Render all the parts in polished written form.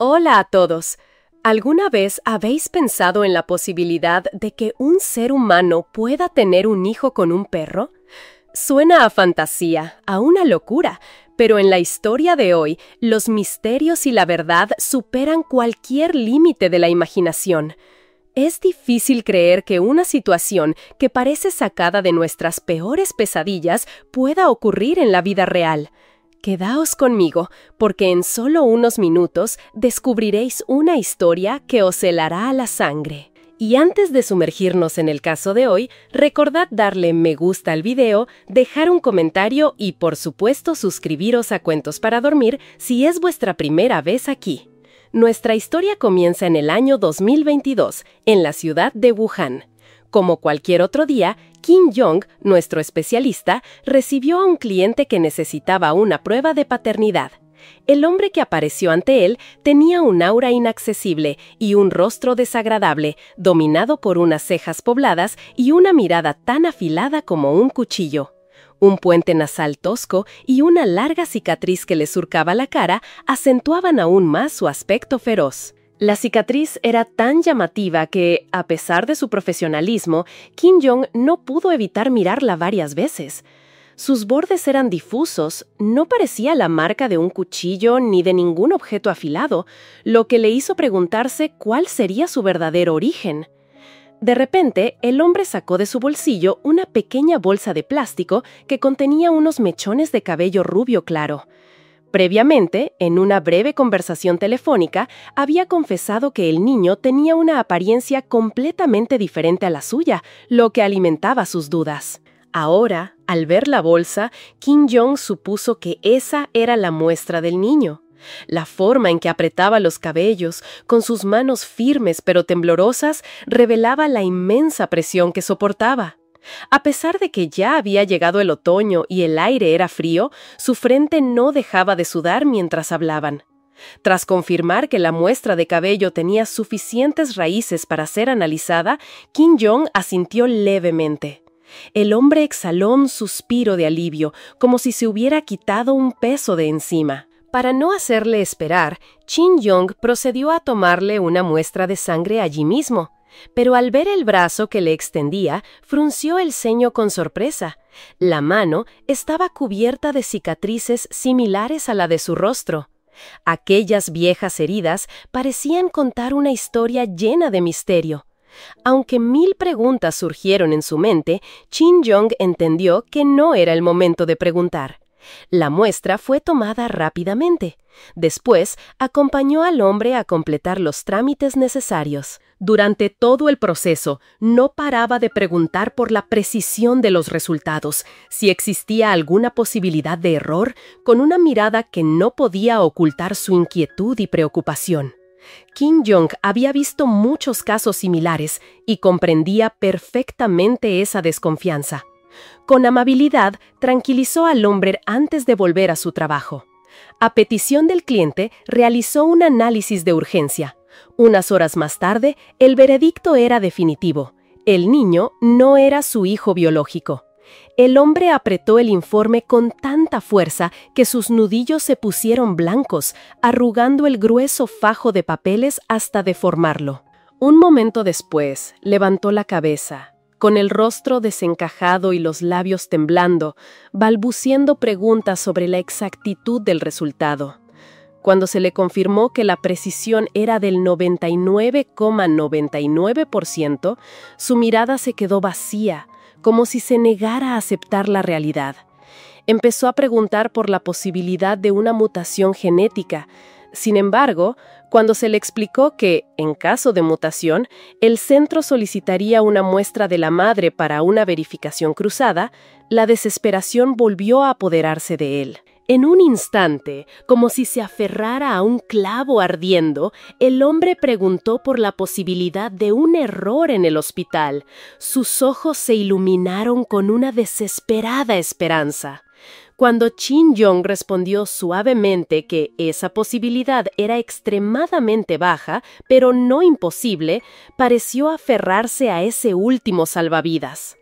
Hola a todos. ¿Alguna vez habéis pensado en la posibilidad de que un ser humano pueda tener un hijo con un perro? Suena a fantasía, a una locura, pero en la historia de hoy, los misterios y la verdad superan cualquier límite de la imaginación. Es difícil creer que una situación que parece sacada de nuestras peores pesadillas pueda ocurrir en la vida real. Quedaos conmigo, porque en solo unos minutos descubriréis una historia que os helará a la sangre. Y antes de sumergirnos en el caso de hoy, recordad darle me gusta al video, dejar un comentario y, por supuesto, suscribiros a Cuentos para Dormir si es vuestra primera vez aquí. Nuestra historia comienza en el año 2022, en la ciudad de Wuhan. Como cualquier otro día, Kim Jong, nuestro especialista, recibió a un cliente que necesitaba una prueba de paternidad. El hombre que apareció ante él tenía un aura inaccesible y un rostro desagradable, dominado por unas cejas pobladas y una mirada tan afilada como un cuchillo. Un puente nasal tosco y una larga cicatriz que le surcaba la cara acentuaban aún más su aspecto feroz. La cicatriz era tan llamativa que, a pesar de su profesionalismo, Kim Jong no pudo evitar mirarla varias veces. Sus bordes eran difusos, no parecía la marca de un cuchillo ni de ningún objeto afilado, lo que le hizo preguntarse cuál sería su verdadero origen. De repente, el hombre sacó de su bolsillo una pequeña bolsa de plástico que contenía unos mechones de cabello rubio claro. Previamente, en una breve conversación telefónica, había confesado que el niño tenía una apariencia completamente diferente a la suya, lo que alimentaba sus dudas. Ahora, al ver la bolsa, Kim Jong supuso que esa era la muestra del niño. La forma en que apretaba los cabellos, con sus manos firmes pero temblorosas, revelaba la inmensa presión que soportaba. A pesar de que ya había llegado el otoño y el aire era frío, su frente no dejaba de sudar mientras hablaban. Tras confirmar que la muestra de cabello tenía suficientes raíces para ser analizada, Kim Jong asintió levemente. El hombre exhaló un suspiro de alivio, como si se hubiera quitado un peso de encima. Para no hacerle esperar, Kim Jong procedió a tomarle una muestra de sangre allí mismo. Pero al ver el brazo que le extendía, frunció el ceño con sorpresa. La mano estaba cubierta de cicatrices similares a la de su rostro. Aquellas viejas heridas parecían contar una historia llena de misterio. Aunque 1000 preguntas surgieron en su mente, Kim Jong entendió que no era el momento de preguntar. La muestra fue tomada rápidamente. Después, acompañó al hombre a completar los trámites necesarios. Durante todo el proceso, no paraba de preguntar por la precisión de los resultados, si existía alguna posibilidad de error, con una mirada que no podía ocultar su inquietud y preocupación. Kim Jong había visto muchos casos similares y comprendía perfectamente esa desconfianza. Con amabilidad, tranquilizó al hombre antes de volver a su trabajo. A petición del cliente, realizó un análisis de urgencia. Unas horas más tarde, el veredicto era definitivo. El niño no era su hijo biológico. El hombre apretó el informe con tanta fuerza que sus nudillos se pusieron blancos, arrugando el grueso fajo de papeles hasta deformarlo. Un momento después, levantó la cabeza, con el rostro desencajado y los labios temblando, balbuciendo preguntas sobre la exactitud del resultado. Cuando se le confirmó que la precisión era del 99,99%, su mirada se quedó vacía, como si se negara a aceptar la realidad. Empezó a preguntar por la posibilidad de una mutación genética. Sin embargo, cuando se le explicó que, en caso de mutación, el centro solicitaría una muestra de la madre para una verificación cruzada, la desesperación volvió a apoderarse de él. En un instante, como si se aferrara a un clavo ardiendo, el hombre preguntó por la posibilidad de un error en el hospital. Sus ojos se iluminaron con una desesperada esperanza. Cuando Kim Jong respondió suavemente que esa posibilidad era extremadamente baja, pero no imposible, pareció aferrarse a ese último salvavidas.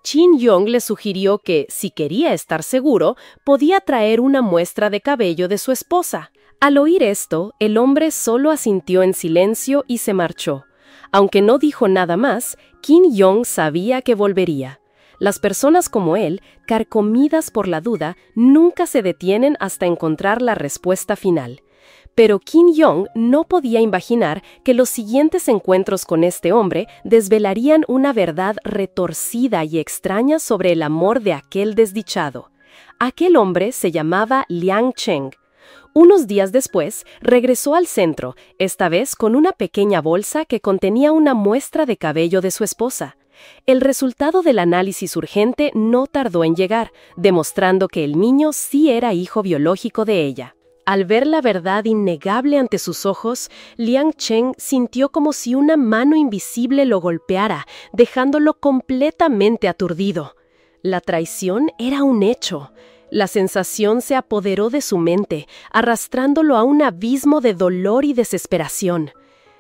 Kim Jong le sugirió que, si quería estar seguro, podía traer una muestra de cabello de su esposa. Al oír esto, el hombre solo asintió en silencio y se marchó. Aunque no dijo nada más, Kim Jong sabía que volvería. Las personas como él, carcomidas por la duda, nunca se detienen hasta encontrar la respuesta final. Pero Kim Jong no podía imaginar que los siguientes encuentros con este hombre desvelarían una verdad retorcida y extraña sobre el amor de aquel desdichado. Aquel hombre se llamaba Liang Cheng. Unos días después, regresó al centro, esta vez con una pequeña bolsa que contenía una muestra de cabello de su esposa. El resultado del análisis urgente no tardó en llegar, demostrando que el niño sí era hijo biológico de ella. Al ver la verdad innegable ante sus ojos, Liang Cheng sintió como si una mano invisible lo golpeara, dejándolo completamente aturdido. La traición era un hecho. La sensación se apoderó de su mente, arrastrándolo a un abismo de dolor y desesperación.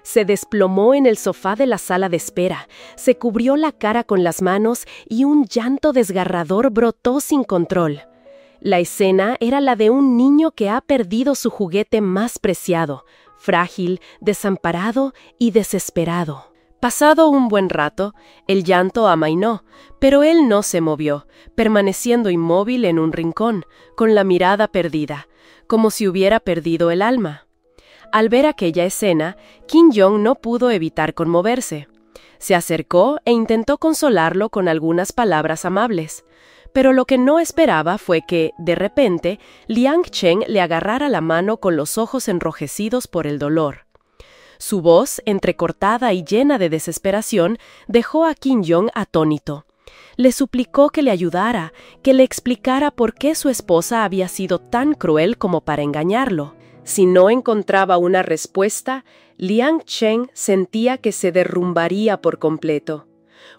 Se desplomó en el sofá de la sala de espera, se cubrió la cara con las manos y un llanto desgarrador brotó sin control. La escena era la de un niño que ha perdido su juguete más preciado, frágil, desamparado y desesperado. Pasado un buen rato, el llanto amainó, pero él no se movió, permaneciendo inmóvil en un rincón, con la mirada perdida, como si hubiera perdido el alma. Al ver aquella escena, Kim Jong no pudo evitar conmoverse. Se acercó e intentó consolarlo con algunas palabras amables. Pero lo que no esperaba fue que, de repente, Liang Cheng le agarrara la mano con los ojos enrojecidos por el dolor. Su voz, entrecortada y llena de desesperación, dejó a Kim Jong atónito. Le suplicó que le ayudara, que le explicara por qué su esposa había sido tan cruel como para engañarlo. Si no encontraba una respuesta, Liang Cheng sentía que se derrumbaría por completo.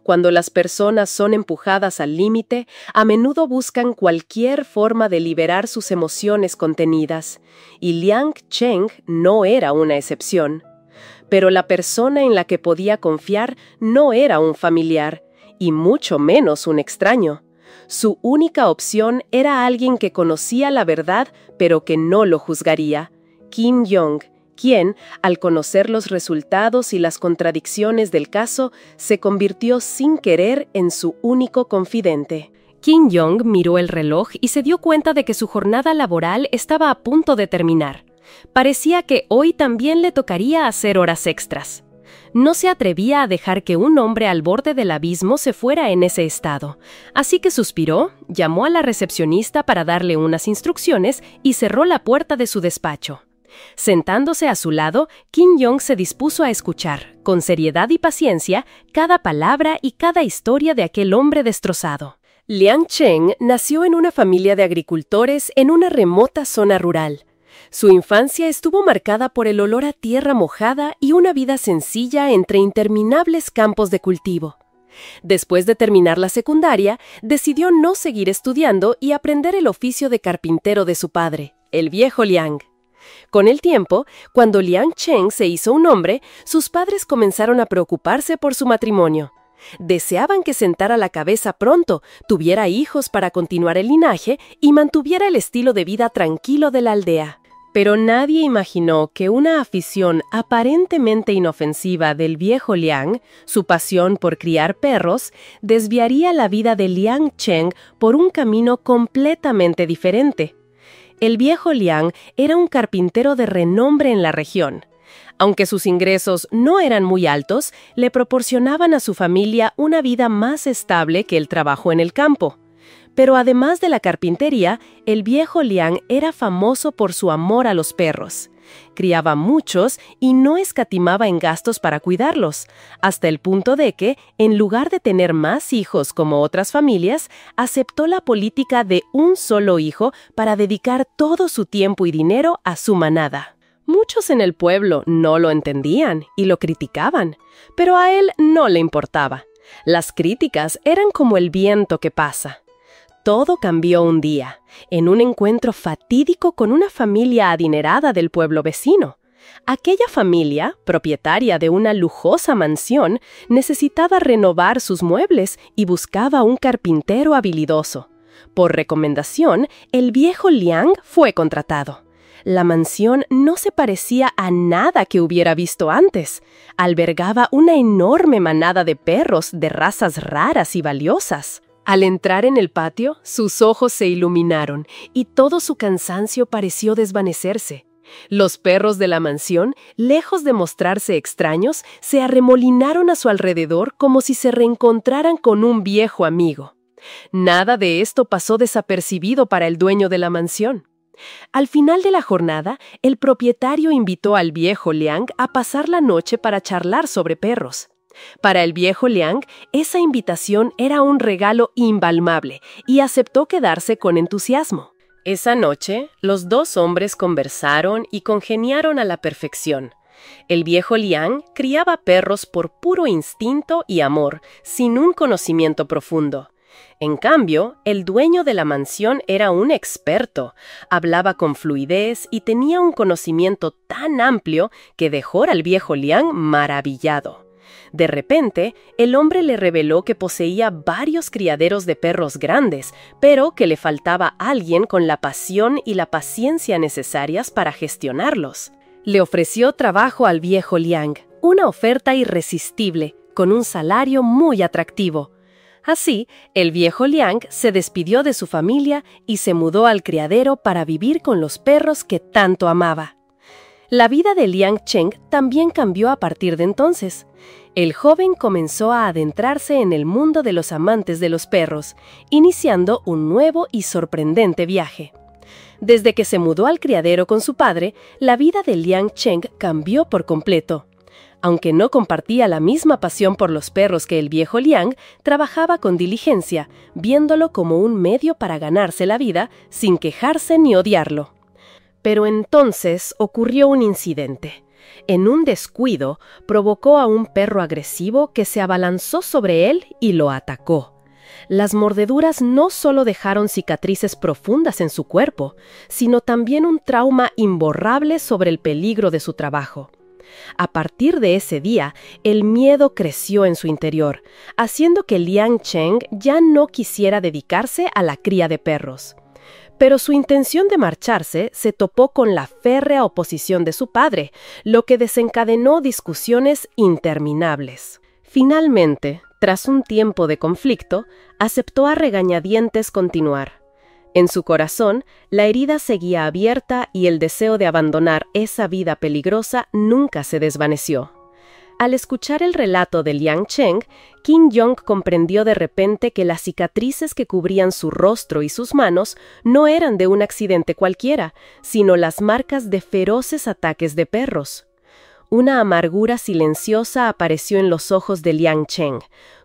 Cuando las personas son empujadas al límite, a menudo buscan cualquier forma de liberar sus emociones contenidas, y Liang Cheng no era una excepción. Pero la persona en la que podía confiar no era un familiar, y mucho menos un extraño. Su única opción era alguien que conocía la verdad, pero que no lo juzgaría: Kim Jong, quien, al conocer los resultados y las contradicciones del caso, se convirtió sin querer en su único confidente. Kim Jong miró el reloj y se dio cuenta de que su jornada laboral estaba a punto de terminar. Parecía que hoy también le tocaría hacer horas extras. No se atrevía a dejar que un hombre al borde del abismo se fuera en ese estado, así que suspiró, llamó a la recepcionista para darle unas instrucciones y cerró la puerta de su despacho. Sentándose a su lado, Kim Jong se dispuso a escuchar, con seriedad y paciencia, cada palabra y cada historia de aquel hombre destrozado. Liang Cheng nació en una familia de agricultores en una remota zona rural. Su infancia estuvo marcada por el olor a tierra mojada y una vida sencilla entre interminables campos de cultivo. Después de terminar la secundaria, decidió no seguir estudiando y aprender el oficio de carpintero de su padre, el viejo Liang. Con el tiempo, cuando Liang Cheng se hizo un hombre, sus padres comenzaron a preocuparse por su matrimonio. Deseaban que sentara la cabeza pronto, tuviera hijos para continuar el linaje y mantuviera el estilo de vida tranquilo de la aldea. Pero nadie imaginó que una afición aparentemente inofensiva del viejo Liang, su pasión por criar perros, desviaría la vida de Liang Cheng por un camino completamente diferente. El viejo Liang era un carpintero de renombre en la región. Aunque sus ingresos no eran muy altos, le proporcionaban a su familia una vida más estable que el trabajo en el campo. Pero además de la carpintería, el viejo Liang era famoso por su amor a los perros. Criaba muchos y no escatimaba en gastos para cuidarlos, hasta el punto de que, en lugar de tener más hijos como otras familias, aceptó la política de un solo hijo para dedicar todo su tiempo y dinero a su manada. Muchos en el pueblo no lo entendían y lo criticaban, pero a él no le importaba. Las críticas eran como el viento que pasa. Todo cambió un día, en un encuentro fatídico con una familia adinerada del pueblo vecino. Aquella familia, propietaria de una lujosa mansión, necesitaba renovar sus muebles y buscaba un carpintero habilidoso. Por recomendación, el viejo Liang fue contratado. La mansión no se parecía a nada que hubiera visto antes. Albergaba una enorme manada de perros de razas raras y valiosas. Al entrar en el patio, sus ojos se iluminaron y todo su cansancio pareció desvanecerse. Los perros de la mansión, lejos de mostrarse extraños, se arremolinaron a su alrededor como si se reencontraran con un viejo amigo. Nada de esto pasó desapercibido para el dueño de la mansión. Al final de la jornada, el propietario invitó al viejo Liang a pasar la noche para charlar sobre perros. Para el viejo Liang, esa invitación era un regalo invaluable y aceptó quedarse con entusiasmo. Esa noche, los dos hombres conversaron y congeniaron a la perfección. El viejo Liang criaba perros por puro instinto y amor, sin un conocimiento profundo. En cambio, el dueño de la mansión era un experto, hablaba con fluidez y tenía un conocimiento tan amplio que dejó al viejo Liang maravillado. De repente, el hombre le reveló que poseía varios criaderos de perros grandes, pero que le faltaba alguien con la pasión y la paciencia necesarias para gestionarlos. Le ofreció trabajo al viejo Liang, una oferta irresistible, con un salario muy atractivo. Así, el viejo Liang se despidió de su familia y se mudó al criadero para vivir con los perros que tanto amaba. La vida de Liang Cheng también cambió a partir de entonces. El joven comenzó a adentrarse en el mundo de los amantes de los perros, iniciando un nuevo y sorprendente viaje. Desde que se mudó al criadero con su padre, la vida de Liang Cheng cambió por completo. Aunque no compartía la misma pasión por los perros que el viejo Liang, trabajaba con diligencia, viéndolo como un medio para ganarse la vida sin quejarse ni odiarlo. Pero entonces ocurrió un incidente. En un descuido, provocó a un perro agresivo que se abalanzó sobre él y lo atacó. Las mordeduras no solo dejaron cicatrices profundas en su cuerpo, sino también un trauma imborrable sobre el peligro de su trabajo. A partir de ese día, el miedo creció en su interior, haciendo que Liang Cheng ya no quisiera dedicarse a la cría de perros. Pero su intención de marcharse se topó con la férrea oposición de su padre, lo que desencadenó discusiones interminables. Finalmente, tras un tiempo de conflicto, aceptó a regañadientes continuar. En su corazón, la herida seguía abierta y el deseo de abandonar esa vida peligrosa nunca se desvaneció. Al escuchar el relato de Liang Cheng, Qin Yong comprendió de repente que las cicatrices que cubrían su rostro y sus manos no eran de un accidente cualquiera, sino las marcas de feroces ataques de perros. Una amargura silenciosa apareció en los ojos de Liang Cheng,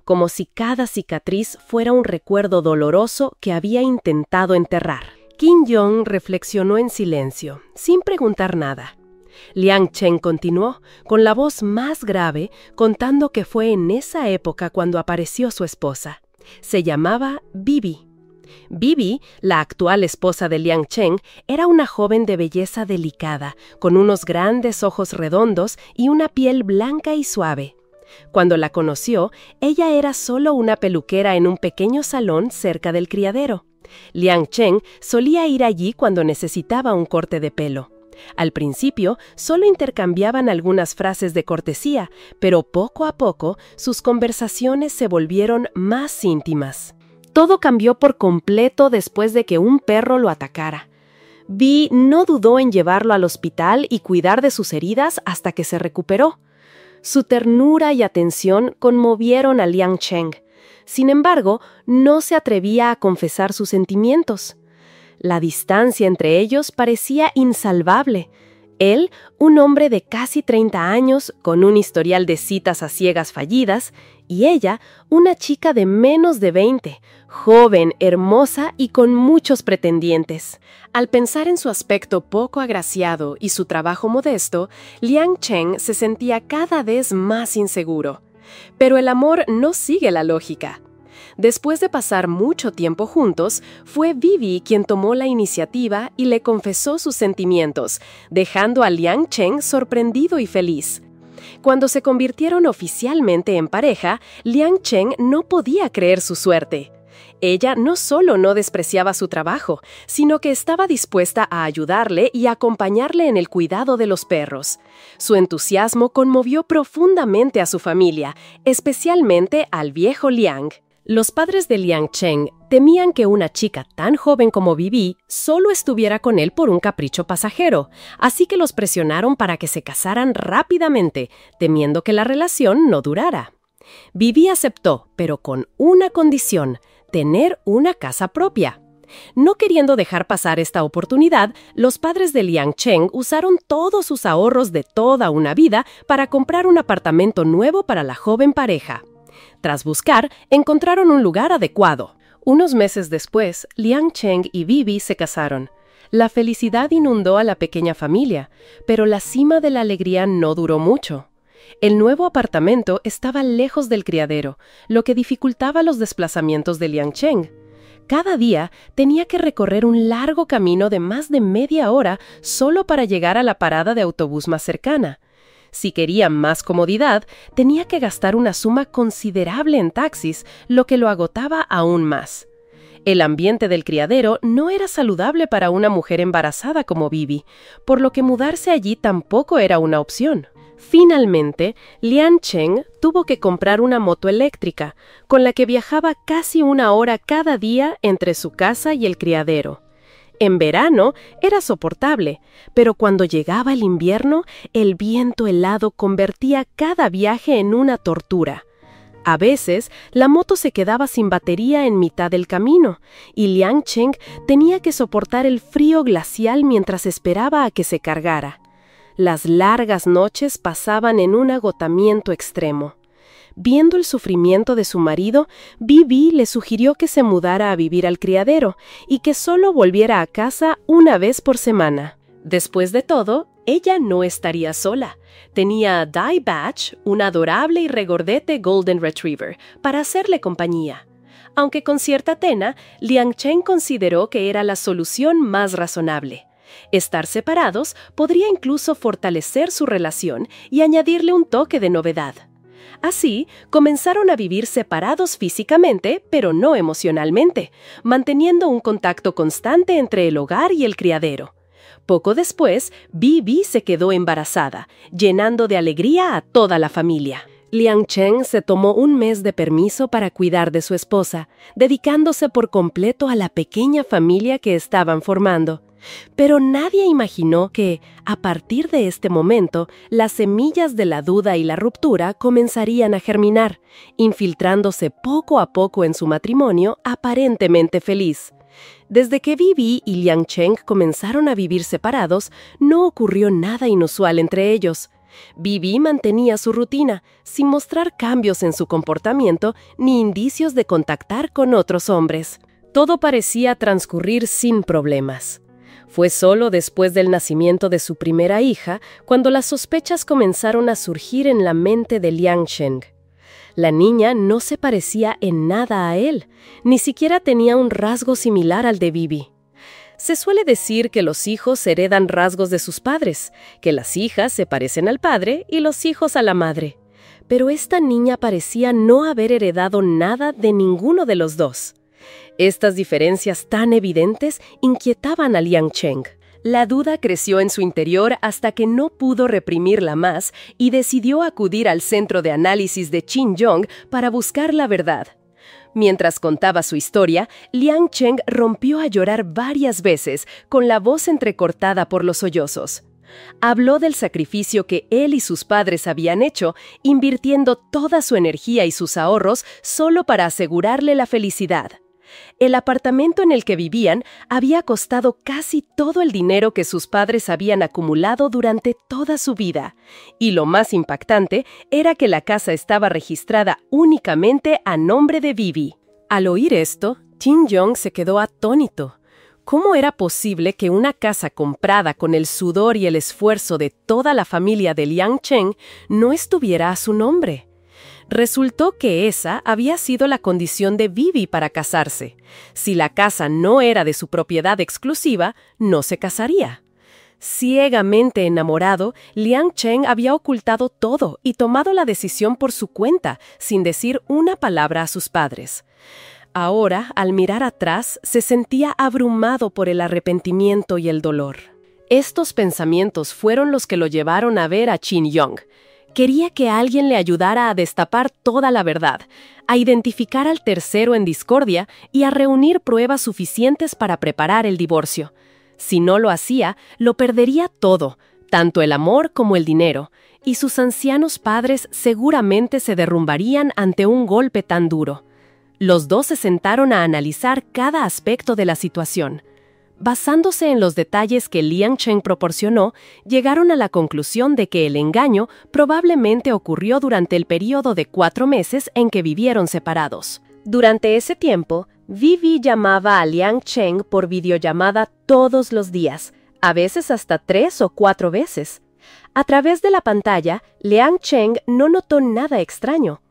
como si cada cicatriz fuera un recuerdo doloroso que había intentado enterrar. Qin Yong reflexionó en silencio, sin preguntar nada. Liang Cheng continuó, con la voz más grave, contando que fue en esa época cuando apareció su esposa. Se llamaba Bibi. Bibi, la actual esposa de Liang Cheng, era una joven de belleza delicada, con unos grandes ojos redondos y una piel blanca y suave. Cuando la conoció, ella era solo una peluquera en un pequeño salón cerca del criadero. Liang Cheng solía ir allí cuando necesitaba un corte de pelo. Al principio, solo intercambiaban algunas frases de cortesía, pero poco a poco sus conversaciones se volvieron más íntimas. Todo cambió por completo después de que un perro lo atacara. Vi no dudó en llevarlo al hospital y cuidar de sus heridas hasta que se recuperó. Su ternura y atención conmovieron a Liang Cheng. Sin embargo, no se atrevía a confesar sus sentimientos. La distancia entre ellos parecía insalvable. Él, un hombre de casi 30 años, con un historial de citas a ciegas fallidas, y ella, una chica de menos de 20, joven, hermosa y con muchos pretendientes. Al pensar en su aspecto poco agraciado y su trabajo modesto, Liang Cheng se sentía cada vez más inseguro. Pero el amor no sigue la lógica. Después de pasar mucho tiempo juntos, fue Bibi quien tomó la iniciativa y le confesó sus sentimientos, dejando a Liang Cheng sorprendido y feliz. Cuando se convirtieron oficialmente en pareja, Liang Cheng no podía creer su suerte. Ella no solo no despreciaba su trabajo, sino que estaba dispuesta a ayudarle y acompañarle en el cuidado de los perros. Su entusiasmo conmovió profundamente a su familia, especialmente al viejo Liang. Los padres de Liang Cheng temían que una chica tan joven como Bibi solo estuviera con él por un capricho pasajero, así que los presionaron para que se casaran rápidamente, temiendo que la relación no durara. Bibi aceptó, pero con una condición: tener una casa propia. No queriendo dejar pasar esta oportunidad, los padres de Liang Cheng usaron todos sus ahorros de toda una vida para comprar un apartamento nuevo para la joven pareja. Tras buscar, encontraron un lugar adecuado. Unos meses después, Liang Cheng y Bibi se casaron. La felicidad inundó a la pequeña familia, pero la cima de la alegría no duró mucho. El nuevo apartamento estaba lejos del criadero, lo que dificultaba los desplazamientos de Liang Cheng. Cada día tenía que recorrer un largo camino de más de media hora solo para llegar a la parada de autobús más cercana. Si quería más comodidad, tenía que gastar una suma considerable en taxis, lo que lo agotaba aún más. El ambiente del criadero no era saludable para una mujer embarazada como Bibi, por lo que mudarse allí tampoco era una opción. Finalmente, Liang Cheng tuvo que comprar una moto eléctrica, con la que viajaba casi una hora cada día entre su casa y el criadero. En verano era soportable, pero cuando llegaba el invierno, el viento helado convertía cada viaje en una tortura. A veces, la moto se quedaba sin batería en mitad del camino, y Liang Cheng tenía que soportar el frío glacial mientras esperaba a que se cargara. Las largas noches pasaban en un agotamiento extremo. Viendo el sufrimiento de su marido, Bibi le sugirió que se mudara a vivir al criadero y que solo volviera a casa una vez por semana. Después de todo, ella no estaría sola. Tenía a Dai Batch, un adorable y regordete Golden Retriever, para hacerle compañía. Aunque con cierta pena, Liang Cheng consideró que era la solución más razonable. Estar separados podría incluso fortalecer su relación y añadirle un toque de novedad. Así, comenzaron a vivir separados físicamente, pero no emocionalmente, manteniendo un contacto constante entre el hogar y el criadero. Poco después, Bibi se quedó embarazada, llenando de alegría a toda la familia. Liang Cheng se tomó un mes de permiso para cuidar de su esposa, dedicándose por completo a la pequeña familia que estaban formando. Pero nadie imaginó que, a partir de este momento, las semillas de la duda y la ruptura comenzarían a germinar, infiltrándose poco a poco en su matrimonio aparentemente feliz. Desde que Bibi y Liang Cheng comenzaron a vivir separados, no ocurrió nada inusual entre ellos. Bibi mantenía su rutina, sin mostrar cambios en su comportamiento ni indicios de contactar con otros hombres. Todo parecía transcurrir sin problemas. Fue solo después del nacimiento de su primera hija cuando las sospechas comenzaron a surgir en la mente de Liang Cheng. La niña no se parecía en nada a él, ni siquiera tenía un rasgo similar al de Bibi. Se suele decir que los hijos heredan rasgos de sus padres, que las hijas se parecen al padre y los hijos a la madre. Pero esta niña parecía no haber heredado nada de ninguno de los dos. Estas diferencias tan evidentes inquietaban a Liang Cheng. La duda creció en su interior hasta que no pudo reprimirla más y decidió acudir al centro de análisis de Xinjiang para buscar la verdad. Mientras contaba su historia, Liang Cheng rompió a llorar varias veces, con la voz entrecortada por los sollozos. Habló del sacrificio que él y sus padres habían hecho, invirtiendo toda su energía y sus ahorros solo para asegurarle la felicidad. El apartamento en el que vivían había costado casi todo el dinero que sus padres habían acumulado durante toda su vida, y lo más impactante era que la casa estaba registrada únicamente a nombre de Bibi. Al oír esto, Xinjiang se quedó atónito. ¿Cómo era posible que una casa comprada con el sudor y el esfuerzo de toda la familia de Liang Cheng no estuviera a su nombre? Resultó que esa había sido la condición de Bibi para casarse. Si la casa no era de su propiedad exclusiva, no se casaría. Ciegamente enamorado, Liang Cheng había ocultado todo y tomado la decisión por su cuenta, sin decir una palabra a sus padres. Ahora, al mirar atrás, se sentía abrumado por el arrepentimiento y el dolor. Estos pensamientos fueron los que lo llevaron a ver a Shin Yong. Quería que alguien le ayudara a destapar toda la verdad, a identificar al tercero en discordia y a reunir pruebas suficientes para preparar el divorcio. Si no lo hacía, lo perdería todo, tanto el amor como el dinero, y sus ancianos padres seguramente se derrumbarían ante un golpe tan duro. Los dos se sentaron a analizar cada aspecto de la situación. Basándose en los detalles que Liang Cheng proporcionó, llegaron a la conclusión de que el engaño probablemente ocurrió durante el período de 4 meses en que vivieron separados. Durante ese tiempo, Vivi llamaba a Liang Cheng por videollamada todos los días, a veces hasta 3 o 4 veces. A través de la pantalla, Liang Cheng no notó nada extraño.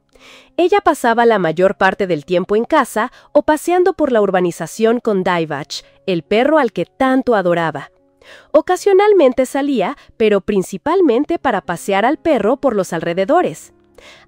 Ella pasaba la mayor parte del tiempo en casa o paseando por la urbanización con Daibach, el perro al que tanto adoraba. Ocasionalmente salía, pero principalmente para pasear al perro por los alrededores.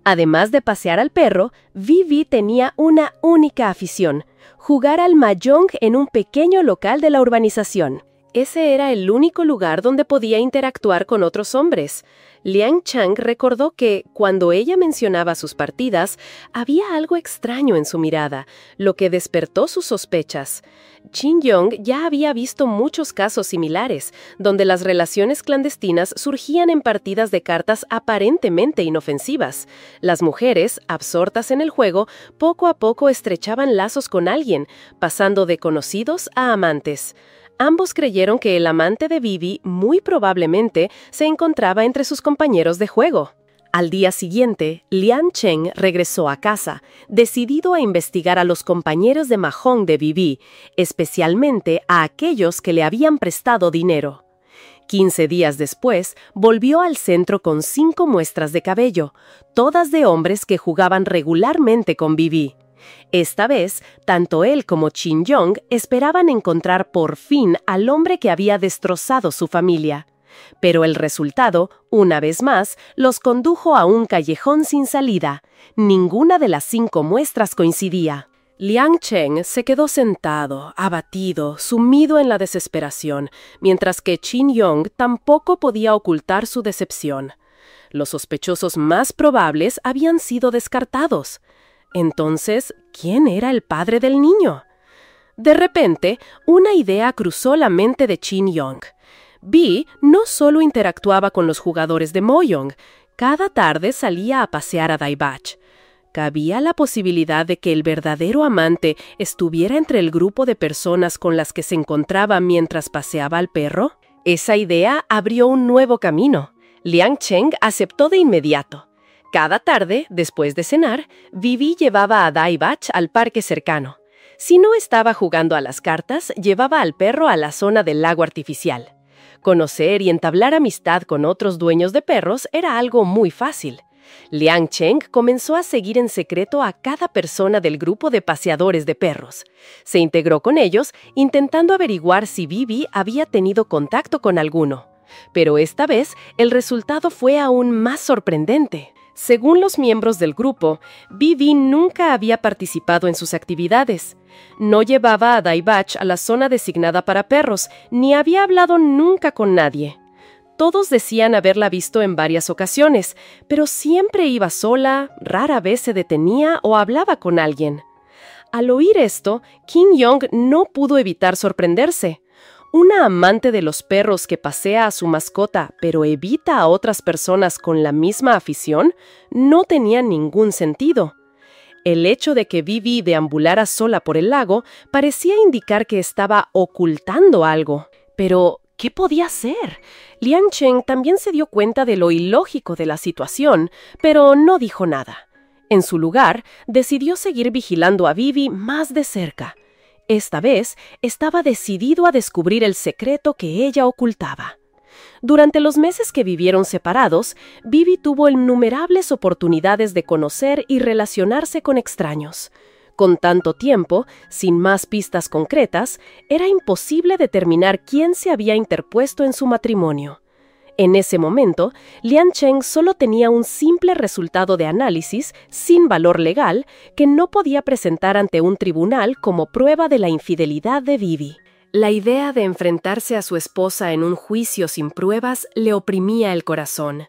Además de pasear al perro, Vivi tenía una única afición: jugar al mahjong en un pequeño local de la urbanización. Ese era el único lugar donde podía interactuar con otros hombres. Liang Cheng recordó que, cuando ella mencionaba sus partidas, había algo extraño en su mirada, lo que despertó sus sospechas. Shin Yong ya había visto muchos casos similares, donde las relaciones clandestinas surgían en partidas de cartas aparentemente inofensivas. Las mujeres, absortas en el juego, poco a poco estrechaban lazos con alguien, pasando de conocidos a amantes. Ambos creyeron que el amante de Vivi muy probablemente se encontraba entre sus compañeros de juego. Al día siguiente, Liang Cheng regresó a casa, decidido a investigar a los compañeros de mahjong de Vivi, especialmente a aquellos que le habían prestado dinero. 15 días después, volvió al centro con 5 muestras de cabello, todas de hombres que jugaban regularmente con Vivi. Esta vez, tanto él como Shin Yong esperaban encontrar por fin al hombre que había destrozado su familia. Pero el resultado, una vez más, los condujo a un callejón sin salida. Ninguna de las 5 muestras coincidía. Liang Cheng se quedó sentado, abatido, sumido en la desesperación, mientras que Shin Yong tampoco podía ocultar su decepción. Los sospechosos más probables habían sido descartados. Entonces, ¿quién era el padre del niño? De repente, una idea cruzó la mente de Shin Yong. Vi no solo interactuaba con los jugadores de mahjong, cada tarde salía a pasear a Daibach. ¿Cabía la posibilidad de que el verdadero amante estuviera entre el grupo de personas con las que se encontraba mientras paseaba al perro? Esa idea abrió un nuevo camino. Liang Cheng aceptó de inmediato. Cada tarde, después de cenar, Vivi llevaba a Daibach al parque cercano. Si no estaba jugando a las cartas, llevaba al perro a la zona del lago artificial. Conocer y entablar amistad con otros dueños de perros era algo muy fácil. Liang Cheng comenzó a seguir en secreto a cada persona del grupo de paseadores de perros. Se integró con ellos, intentando averiguar si Vivi había tenido contacto con alguno. Pero esta vez, el resultado fue aún más sorprendente. Según los miembros del grupo, Vivi nunca había participado en sus actividades. No llevaba a Daibach a la zona designada para perros, ni había hablado nunca con nadie. Todos decían haberla visto en varias ocasiones, pero siempre iba sola, rara vez se detenía o hablaba con alguien. Al oír esto, Shin Yong no pudo evitar sorprenderse. Una amante de los perros que pasea a su mascota, pero evita a otras personas con la misma afición, no tenía ningún sentido. El hecho de que Vivi deambulara sola por el lago parecía indicar que estaba ocultando algo. Pero, ¿qué podía hacer? Liang Cheng también se dio cuenta de lo ilógico de la situación, pero no dijo nada. En su lugar, decidió seguir vigilando a Vivi más de cerca. Esta vez, estaba decidido a descubrir el secreto que ella ocultaba. Durante los meses que vivieron separados, Vivi tuvo innumerables oportunidades de conocer y relacionarse con extraños. Con tanto tiempo, sin más pistas concretas, era imposible determinar quién se había interpuesto en su matrimonio. En ese momento, Liang Cheng solo tenía un simple resultado de análisis, sin valor legal, que no podía presentar ante un tribunal como prueba de la infidelidad de Vivi. La idea de enfrentarse a su esposa en un juicio sin pruebas le oprimía el corazón.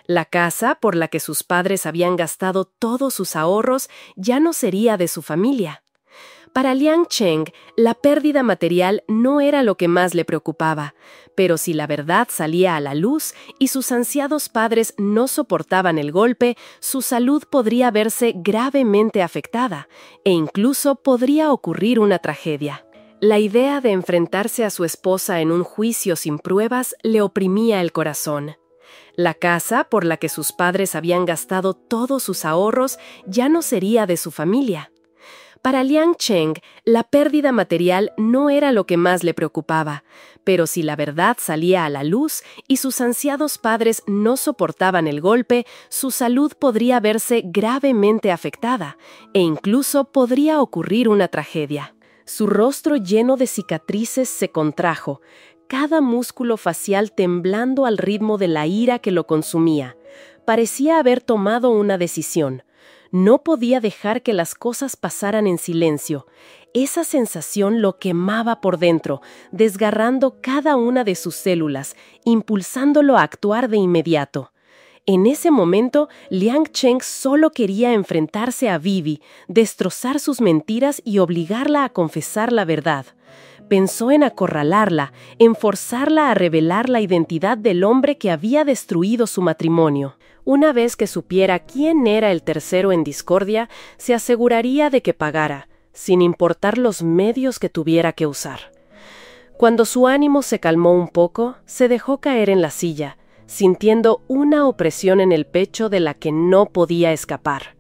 La casa por la que sus padres habían gastado todos sus ahorros ya no sería de su familia. Para Liang Cheng, la pérdida material no era lo que más le preocupaba, pero si la verdad salía a la luz y sus ansiados padres no soportaban el golpe, su salud podría verse gravemente afectada e incluso podría ocurrir una tragedia. La idea de enfrentarse a su esposa en un juicio sin pruebas le oprimía el corazón. La casa por la que sus padres habían gastado todos sus ahorros ya no sería de su familia. Para Liang Cheng, la pérdida material no era lo que más le preocupaba, pero si la verdad salía a la luz y sus ansiados padres no soportaban el golpe, su salud podría verse gravemente afectada e incluso podría ocurrir una tragedia. Su rostro lleno de cicatrices se contrajo, cada músculo facial temblando al ritmo de la ira que lo consumía. Parecía haber tomado una decisión. No podía dejar que las cosas pasaran en silencio. Esa sensación lo quemaba por dentro, desgarrando cada una de sus células, impulsándolo a actuar de inmediato. En ese momento, Liang Cheng solo quería enfrentarse a Vivi, destrozar sus mentiras y obligarla a confesar la verdad. Pensó en acorralarla, en forzarla a revelar la identidad del hombre que había destruido su matrimonio. Una vez que supiera quién era el tercero en discordia, se aseguraría de que pagara, sin importar los medios que tuviera que usar. Cuando su ánimo se calmó un poco, se dejó caer en la silla, sintiendo una opresión en el pecho de la que no podía escapar.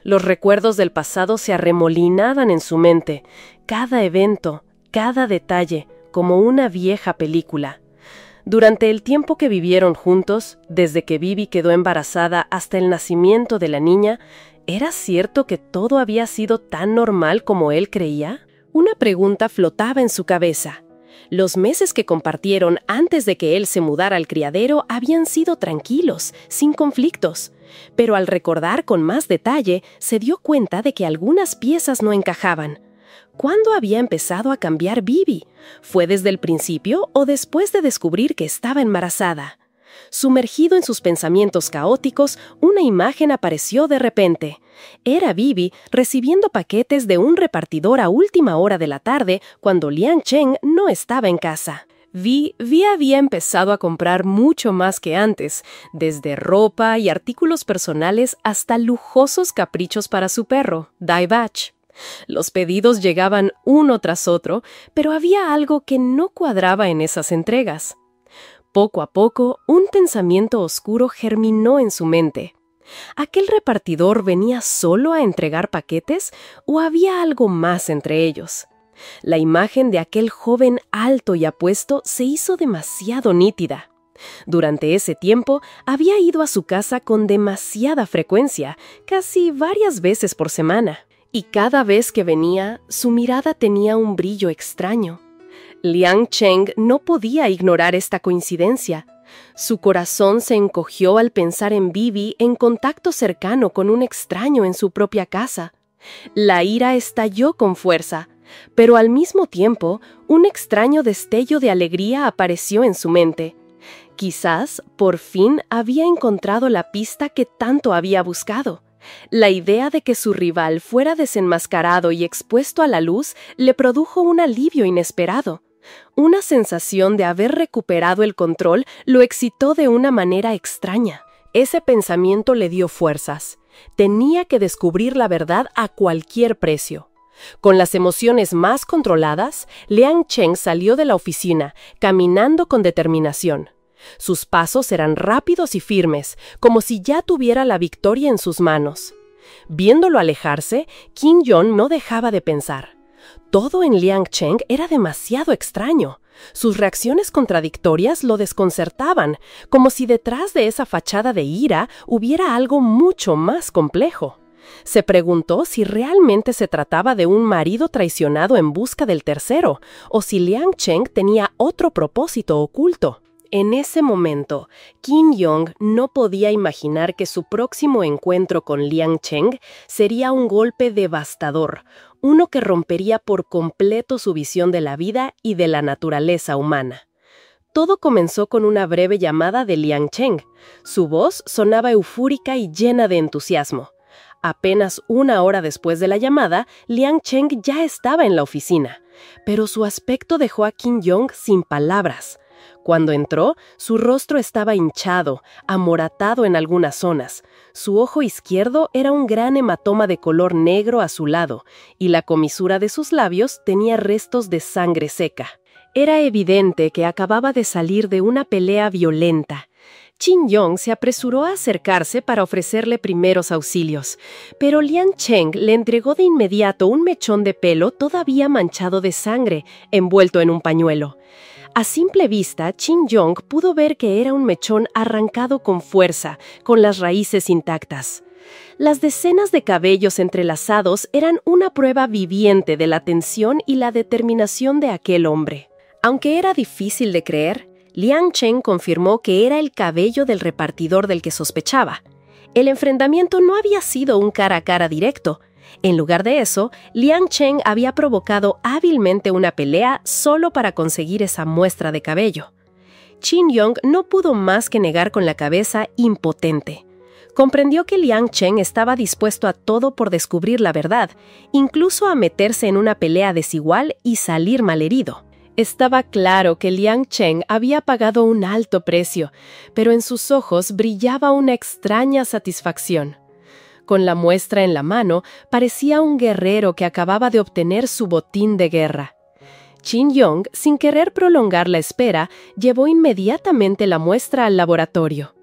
Los recuerdos del pasado se arremolinaban en su mente, cada evento, cada detalle, como una vieja película. Durante el tiempo que vivieron juntos, desde que Vivi quedó embarazada hasta el nacimiento de la niña, ¿era cierto que todo había sido tan normal como él creía? Una pregunta flotaba en su cabeza. Los meses que compartieron antes de que él se mudara al criadero habían sido tranquilos, sin conflictos. Pero al recordar con más detalle, se dio cuenta de que algunas piezas no encajaban. ¿Cuándo había empezado a cambiar Vivi? ¿Fue desde el principio o después de descubrir que estaba embarazada? Sumergido en sus pensamientos caóticos, una imagen apareció de repente. Era Vivi recibiendo paquetes de un repartidor a última hora de la tarde cuando Liang Cheng no estaba en casa. Vi había empezado a comprar mucho más que antes, desde ropa y artículos personales hasta lujosos caprichos para su perro, Dai Bach. Los pedidos llegaban uno tras otro, pero había algo que no cuadraba en esas entregas. Poco a poco, un pensamiento oscuro germinó en su mente. ¿Aquel repartidor venía solo a entregar paquetes o había algo más entre ellos? La imagen de aquel joven alto y apuesto se hizo demasiado nítida. Durante ese tiempo, había ido a su casa con demasiada frecuencia, casi varias veces por semana. Y cada vez que venía, su mirada tenía un brillo extraño. Liang Cheng no podía ignorar esta coincidencia. Su corazón se encogió al pensar en Vivi en contacto cercano con un extraño en su propia casa. La ira estalló con fuerza, pero al mismo tiempo, un extraño destello de alegría apareció en su mente. Quizás, por fin, había encontrado la pista que tanto había buscado. La idea de que su rival fuera desenmascarado y expuesto a la luz le produjo un alivio inesperado. Una sensación de haber recuperado el control lo excitó de una manera extraña. Ese pensamiento le dio fuerzas. Tenía que descubrir la verdad a cualquier precio. Con las emociones más controladas, Liang Cheng salió de la oficina, caminando con determinación. Sus pasos eran rápidos y firmes, como si ya tuviera la victoria en sus manos. Viéndolo alejarse, Kim Jong no dejaba de pensar. Todo en Liang Cheng era demasiado extraño. Sus reacciones contradictorias lo desconcertaban, como si detrás de esa fachada de ira hubiera algo mucho más complejo. Se preguntó si realmente se trataba de un marido traicionado en busca del tercero, o si Liang Cheng tenía otro propósito oculto. En ese momento, Kim Jong no podía imaginar que su próximo encuentro con Liang Cheng sería un golpe devastador, uno que rompería por completo su visión de la vida y de la naturaleza humana. Todo comenzó con una breve llamada de Liang Cheng. Su voz sonaba eufórica y llena de entusiasmo. Apenas una hora después de la llamada, Liang Cheng ya estaba en la oficina, pero su aspecto dejó a Kim Jong sin palabras. Cuando entró, su rostro estaba hinchado, amoratado en algunas zonas. Su ojo izquierdo era un gran hematoma de color negro azulado, y la comisura de sus labios tenía restos de sangre seca. Era evidente que acababa de salir de una pelea violenta. Kim Jong se apresuró a acercarse para ofrecerle primeros auxilios, pero Liang Cheng le entregó de inmediato un mechón de pelo todavía manchado de sangre, envuelto en un pañuelo. A simple vista, Kim Jong pudo ver que era un mechón arrancado con fuerza, con las raíces intactas. Las decenas de cabellos entrelazados eran una prueba viviente de la tensión y la determinación de aquel hombre. Aunque era difícil de creer, Liang Cheng confirmó que era el cabello del repartidor del que sospechaba. El enfrentamiento no había sido un cara a cara directo. En lugar de eso, Liang Cheng había provocado hábilmente una pelea solo para conseguir esa muestra de cabello. Kim Jong no pudo más que negar con la cabeza, impotente. Comprendió que Liang Cheng estaba dispuesto a todo por descubrir la verdad, incluso a meterse en una pelea desigual y salir malherido. Estaba claro que Liang Cheng había pagado un alto precio, pero en sus ojos brillaba una extraña satisfacción. Con la muestra en la mano, parecía un guerrero que acababa de obtener su botín de guerra. Kim Jong, sin querer prolongar la espera, llevó inmediatamente la muestra al laboratorio.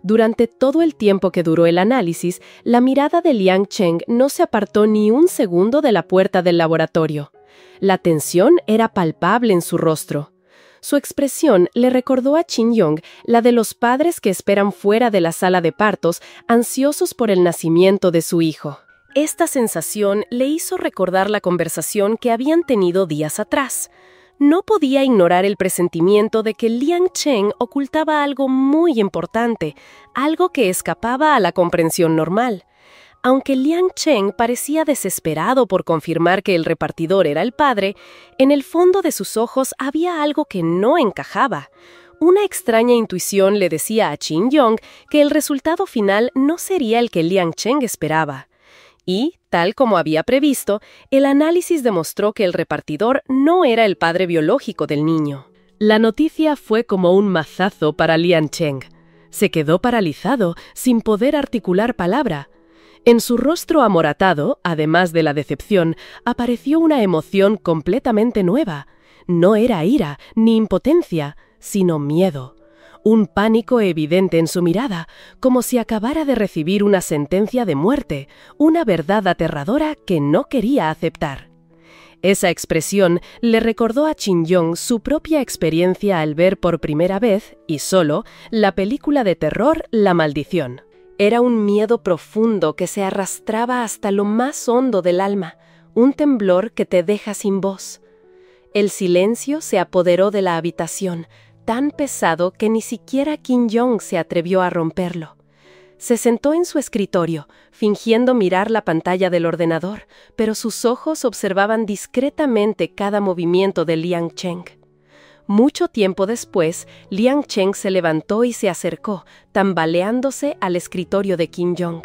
Durante todo el tiempo que duró el análisis, la mirada de Liang Cheng no se apartó ni un segundo de la puerta del laboratorio. La tensión era palpable en su rostro. Su expresión le recordó a Kim Jong la de los padres que esperan fuera de la sala de partos, ansiosos por el nacimiento de su hijo. Esta sensación le hizo recordar la conversación que habían tenido días atrás. No podía ignorar el presentimiento de que Liang Cheng ocultaba algo muy importante, algo que escapaba a la comprensión normal. Aunque Liang Cheng parecía desesperado por confirmar que el repartidor era el padre, en el fondo de sus ojos había algo que no encajaba. Una extraña intuición le decía a Kim Jong que el resultado final no sería el que Liang Cheng esperaba. Y, tal como había previsto, el análisis demostró que el repartidor no era el padre biológico del niño. La noticia fue como un mazazo para Liang Cheng. Se quedó paralizado, sin poder articular palabra. En su rostro amoratado, además de la decepción, apareció una emoción completamente nueva. No era ira ni impotencia, sino miedo. Un pánico evidente en su mirada, como si acabara de recibir una sentencia de muerte, una verdad aterradora que no quería aceptar. Esa expresión le recordó a Kim Jong su propia experiencia al ver por primera vez, y solo, la película de terror La Maldición. Era un miedo profundo que se arrastraba hasta lo más hondo del alma, un temblor que te deja sin voz. El silencio se apoderó de la habitación, tan pesado que ni siquiera Kim Jong se atrevió a romperlo. Se sentó en su escritorio, fingiendo mirar la pantalla del ordenador, pero sus ojos observaban discretamente cada movimiento de Liang Cheng. Mucho tiempo después, Liang Cheng se levantó y se acercó, tambaleándose al escritorio de Kim Jong.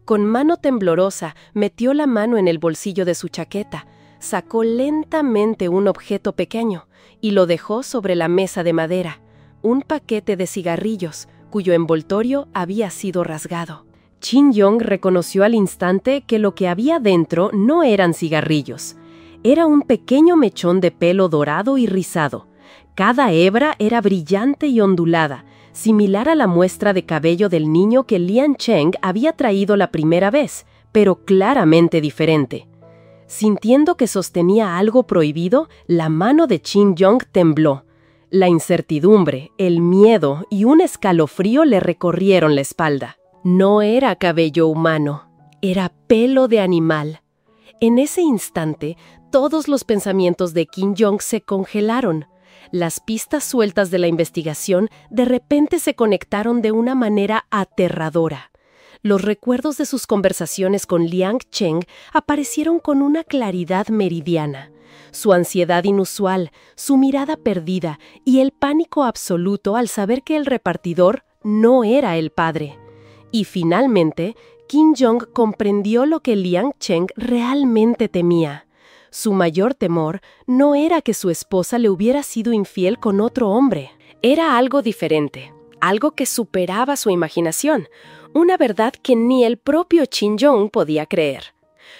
Con mano temblorosa, metió la mano en el bolsillo de su chaqueta, sacó lentamente un objeto pequeño y lo dejó sobre la mesa de madera, un paquete de cigarrillos, cuyo envoltorio había sido rasgado. Kim Jong reconoció al instante que lo que había dentro no eran cigarrillos. Era un pequeño mechón de pelo dorado y rizado. Cada hebra era brillante y ondulada, similar a la muestra de cabello del niño que Liang Cheng había traído la primera vez, pero claramente diferente. Sintiendo que sostenía algo prohibido, la mano de Kim Jong tembló. La incertidumbre, el miedo y un escalofrío le recorrieron la espalda. No era cabello humano, era pelo de animal. En ese instante, todos los pensamientos de Kim Jong se congelaron. Las pistas sueltas de la investigación de repente se conectaron de una manera aterradora. Los recuerdos de sus conversaciones con Liang Cheng aparecieron con una claridad meridiana. Su ansiedad inusual, su mirada perdida y el pánico absoluto al saber que el repartidor no era el padre. Y finalmente, Kim Jong comprendió lo que Liang Cheng realmente temía. Su mayor temor no era que su esposa le hubiera sido infiel con otro hombre. Era algo diferente, algo que superaba su imaginación, una verdad que ni el propio Kim Jong podía creer.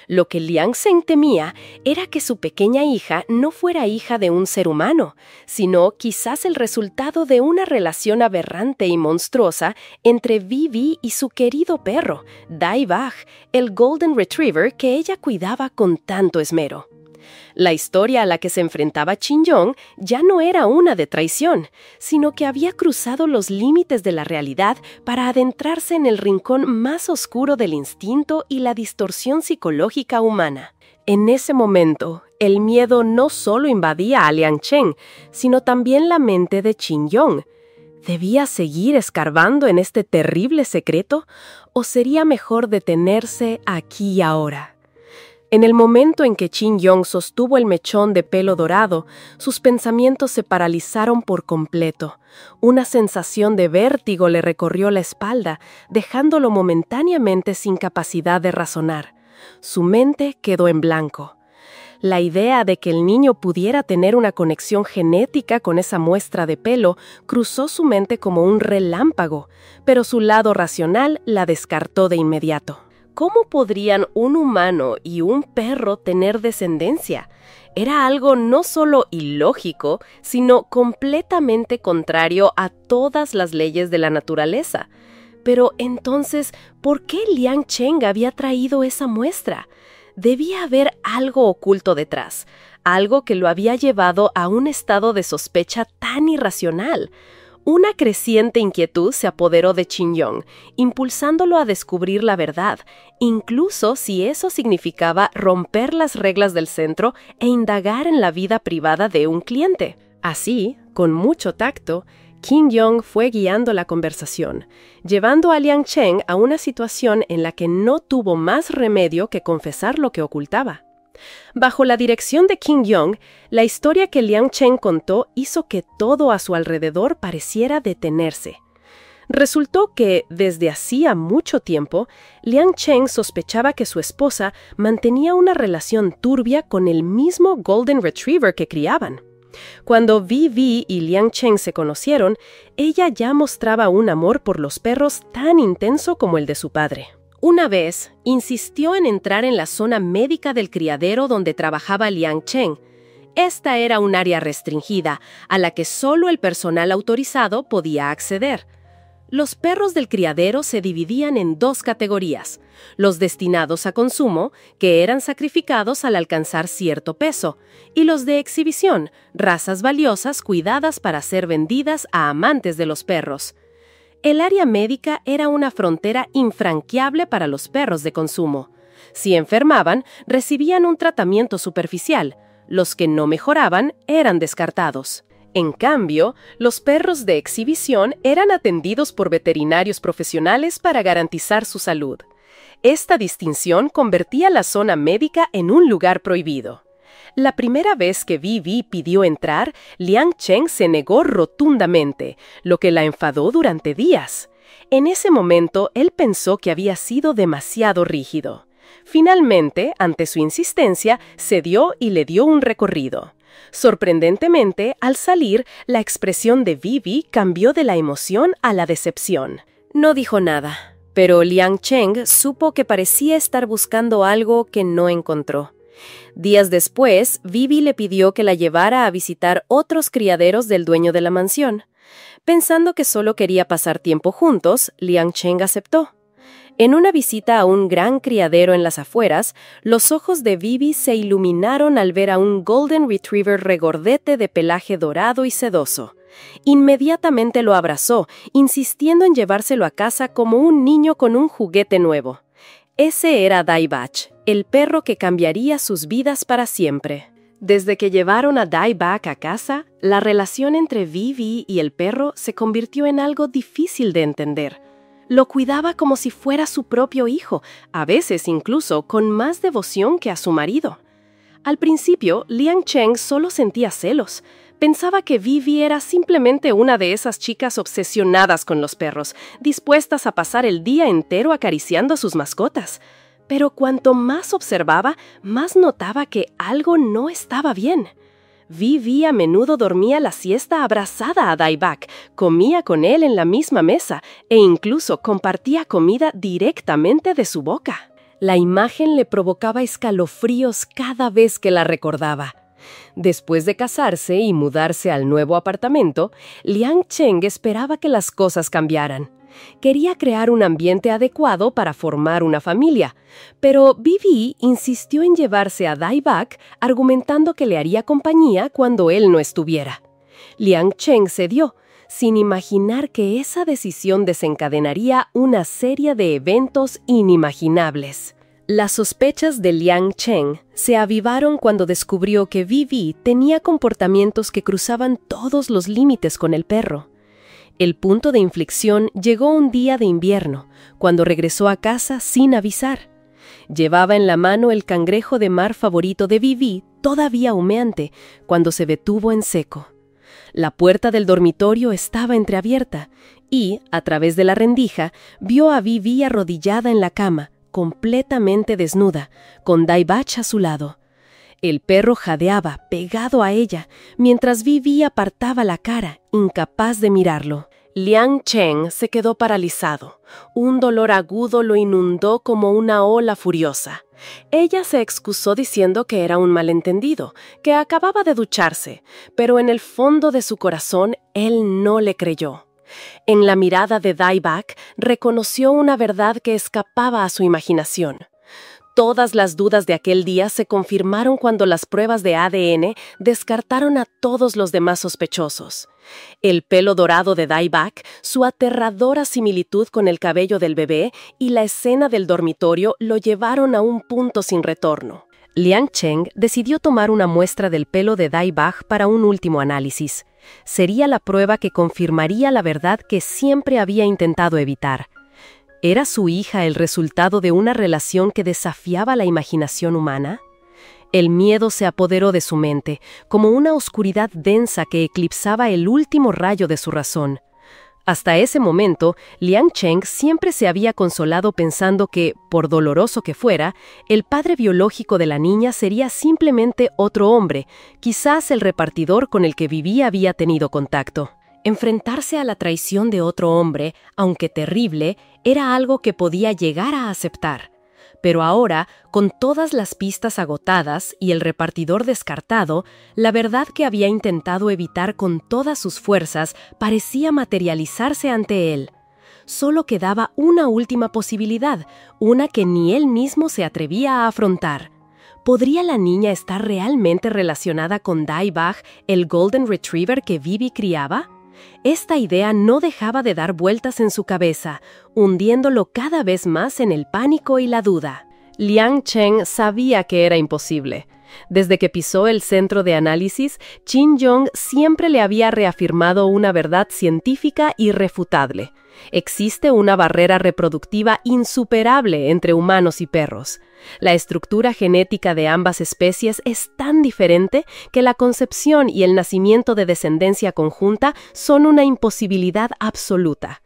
Lo que Liang Zheng temía era que su pequeña hija no fuera hija de un ser humano, sino quizás el resultado de una relación aberrante y monstruosa entre Vivi y su querido perro, Dai Bach, el Golden Retriever que ella cuidaba con tanto esmero. La historia a la que se enfrentaba Kim Jong ya no era una de traición, sino que había cruzado los límites de la realidad para adentrarse en el rincón más oscuro del instinto y la distorsión psicológica humana. En ese momento, el miedo no solo invadía a Liang Cheng, sino también la mente de Kim Jong. ¿Debía seguir escarbando en este terrible secreto o sería mejor detenerse aquí y ahora? En el momento en que Kim Jong sostuvo el mechón de pelo dorado, sus pensamientos se paralizaron por completo. Una sensación de vértigo le recorrió la espalda, dejándolo momentáneamente sin capacidad de razonar. Su mente quedó en blanco. La idea de que el niño pudiera tener una conexión genética con esa muestra de pelo cruzó su mente como un relámpago, pero su lado racional la descartó de inmediato. ¿Cómo podrían un humano y un perro tener descendencia? Era algo no solo ilógico, sino completamente contrario a todas las leyes de la naturaleza. Pero entonces, ¿por qué Liang Cheng había traído esa muestra? Debía haber algo oculto detrás, algo que lo había llevado a un estado de sospecha tan irracional. Una creciente inquietud se apoderó de Kim Jong, impulsándolo a descubrir la verdad, incluso si eso significaba romper las reglas del centro e indagar en la vida privada de un cliente. Así, con mucho tacto, Kim Jong fue guiando la conversación, llevando a Liang Cheng a una situación en la que no tuvo más remedio que confesar lo que ocultaba. Bajo la dirección de Kim Jong, la historia que Liang Cheng contó hizo que todo a su alrededor pareciera detenerse. Resultó que, desde hacía mucho tiempo, Liang Cheng sospechaba que su esposa mantenía una relación turbia con el mismo Golden Retriever que criaban. Cuando Vivi y Liang Cheng se conocieron, ella ya mostraba un amor por los perros tan intenso como el de su padre. Una vez, insistió en entrar en la zona médica del criadero donde trabajaba Liang Cheng. Esta era un área restringida, a la que solo el personal autorizado podía acceder. Los perros del criadero se dividían en dos categorías: los destinados a consumo, que eran sacrificados al alcanzar cierto peso, y los de exhibición, razas valiosas cuidadas para ser vendidas a amantes de los perros. El área médica era una frontera infranqueable para los perros de consumo. Si enfermaban, recibían un tratamiento superficial. Los que no mejoraban eran descartados. En cambio, los perros de exhibición eran atendidos por veterinarios profesionales para garantizar su salud. Esta distinción convertía la zona médica en un lugar prohibido. La primera vez que Vivi pidió entrar, Liang Cheng se negó rotundamente, lo que la enfadó durante días. En ese momento, él pensó que había sido demasiado rígido. Finalmente, ante su insistencia, cedió y le dio un recorrido. Sorprendentemente, al salir, la expresión de Vivi cambió de la emoción a la decepción. No dijo nada, pero Liang Cheng supo que parecía estar buscando algo que no encontró. Días después, Vivi le pidió que la llevara a visitar otros criaderos del dueño de la mansión. Pensando que solo quería pasar tiempo juntos, Liang Cheng aceptó. En una visita a un gran criadero en las afueras, los ojos de Vivi se iluminaron al ver a un Golden Retriever regordete de pelaje dorado y sedoso. Inmediatamente lo abrazó, insistiendo en llevárselo a casa como un niño con un juguete nuevo. Ese era Dai Bach, el perro que cambiaría sus vidas para siempre. Desde que llevaron a Dieback a casa, la relación entre Vivi y el perro se convirtió en algo difícil de entender. Lo cuidaba como si fuera su propio hijo, a veces incluso con más devoción que a su marido. Al principio, Liang Cheng solo sentía celos. Pensaba que Vivi era simplemente una de esas chicas obsesionadas con los perros, dispuestas a pasar el día entero acariciando a sus mascotas. Pero cuanto más observaba, más notaba que algo no estaba bien. Vivi a menudo dormía la siesta abrazada a Dieback, comía con él en la misma mesa e incluso compartía comida directamente de su boca. La imagen le provocaba escalofríos cada vez que la recordaba. Después de casarse y mudarse al nuevo apartamento, Liang Cheng esperaba que las cosas cambiaran. Quería crear un ambiente adecuado para formar una familia, pero Vivi insistió en llevarse a Dieback, argumentando que le haría compañía cuando él no estuviera. Liang Cheng cedió, sin imaginar que esa decisión desencadenaría una serie de eventos inimaginables. Las sospechas de Liang Cheng se avivaron cuando descubrió que Vivi tenía comportamientos que cruzaban todos los límites con el perro. El punto de inflexión llegó un día de invierno, cuando regresó a casa sin avisar. Llevaba en la mano el cangrejo de mar favorito de Vivi, todavía humeante, cuando se detuvo en seco. La puerta del dormitorio estaba entreabierta y, a través de la rendija, vio a Vivi arrodillada en la cama, completamente desnuda, con Dieback a su lado. El perro jadeaba, pegado a ella, mientras Vivi apartaba la cara, incapaz de mirarlo. Liang Cheng se quedó paralizado. Un dolor agudo lo inundó como una ola furiosa. Ella se excusó diciendo que era un malentendido, que acababa de ducharse, pero en el fondo de su corazón él no le creyó. En la mirada de Dieback reconoció una verdad que escapaba a su imaginación. Todas las dudas de aquel día se confirmaron cuando las pruebas de ADN descartaron a todos los demás sospechosos. El pelo dorado de Dieback, su aterradora similitud con el cabello del bebé y la escena del dormitorio lo llevaron a un punto sin retorno. Liang Cheng decidió tomar una muestra del pelo de Dieback para un último análisis. Sería la prueba que confirmaría la verdad que siempre había intentado evitar. ¿Era su hija el resultado de una relación que desafiaba la imaginación humana? El miedo se apoderó de su mente, como una oscuridad densa que eclipsaba el último rayo de su razón. Hasta ese momento, Liang Cheng siempre se había consolado pensando que, por doloroso que fuera, el padre biológico de la niña sería simplemente otro hombre, quizás el repartidor con el que Vivi había tenido contacto. Enfrentarse a la traición de otro hombre, aunque terrible, era algo que podía llegar a aceptar. Pero ahora, con todas las pistas agotadas y el repartidor descartado, la verdad que había intentado evitar con todas sus fuerzas parecía materializarse ante él. Solo quedaba una última posibilidad, una que ni él mismo se atrevía a afrontar. ¿Podría la niña estar realmente relacionada con Dieback, el Golden Retriever que Vivi criaba? Esta idea no dejaba de dar vueltas en su cabeza, hundiéndolo cada vez más en el pánico y la duda. Liang Cheng sabía que era imposible. Desde que pisó el centro de análisis, Qin Yong siempre le había reafirmado una verdad científica irrefutable. Existe una barrera reproductiva insuperable entre humanos y perros. La estructura genética de ambas especies es tan diferente que la concepción y el nacimiento de descendencia conjunta son una imposibilidad absoluta.